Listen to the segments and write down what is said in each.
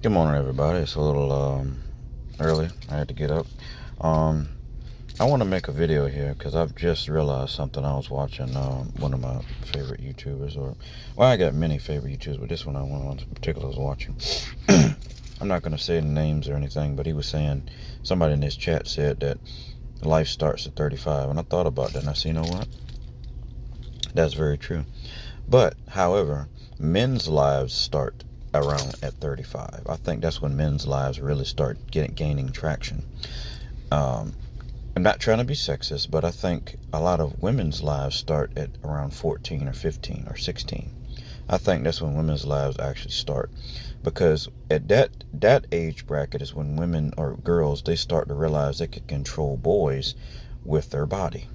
Good morning, everybody. It's a little early. I had to get up. Um, I want to make a video here because I've just realized something. I was watching one of my favorite YouTubers, I got many favorite YouTubers, but this one one in particular was watching. I'm not going to say the names or anything, but he was saying, somebody in this chat said that life starts at 35, and I thought about that, and I said, you know what? That's very true. But, however, men's lives start around at 35. I think that's when men's lives really start gaining traction. Um, I'm not trying to be sexist, but I think a lot of women's lives start at around 14 or 15 or 16. I think that's when women's lives actually start, because at that age bracket is when women or girls, they start to realize they can control boys with their body.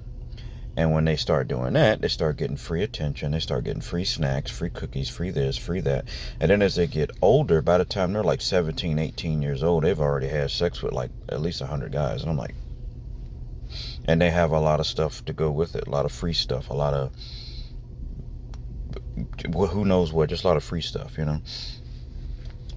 And when they start doing that, they start getting free attention. They start getting free snacks, free cookies, free this, free that. And then as they get older, by the time they're like 17, 18 years old, they've already had sex with like at least 100 guys. And I'm like, and they have a lot of stuff to go with it. A lot of free stuff, a lot of, who knows what, just a lot of free stuff, you know?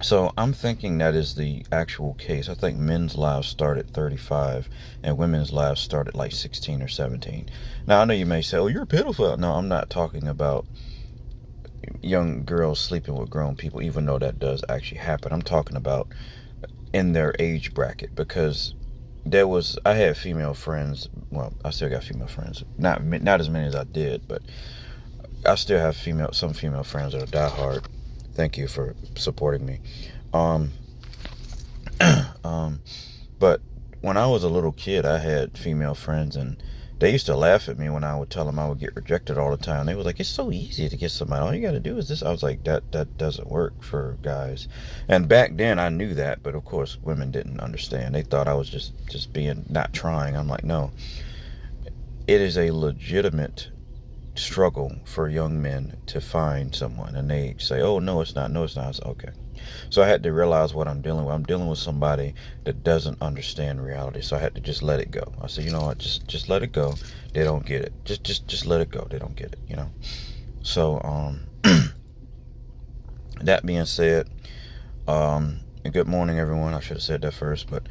So I'm thinking that is the actual case. I think men's lives start at 35 and women's lives start at like 16 or 17. Now, I know you may say, oh, you're a pedophile. No, I'm not talking about young girls sleeping with grown people, even though that does actually happen. I'm talking about in their age bracket, because I had female friends. Well, I still got female friends. Not as many as I did, but I still have some female friends that are diehard. Thank you for supporting me. Um, but when I was a little kid, I had female friends, and they used to laugh at me when I would tell them I would get rejected all the time. They were like, "It's so easy to get somebody. All you got to do is this." I was like, "That doesn't work for guys." And back then, I knew that, but of course, women didn't understand. They thought I was just being not trying. I'm like, no, it is a legitimate struggle for young men to find someone, and they say, oh, no it's not, no it's not. I said, okay. So I had to realize what I'm dealing with. I'm dealing with somebody that doesn't understand reality, so I had to just let it go. I said, you know what, just let it go. They don't get it. Just let it go. They don't get it, you know. So that being said, good morning, everyone. I should have said that first, but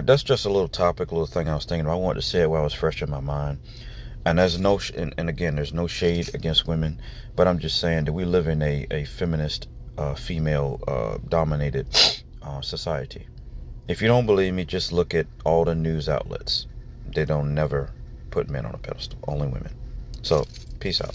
that's just a little topic, a little thing I was thinking about. I wanted to say it while it was fresh in my mind. And there's no, and again, there's no shade against women, but I'm just saying that we live in a feminist, female dominated society. If you don't believe me, just look at all the news outlets. They don't never put men on a pedestal, only women. So, peace out.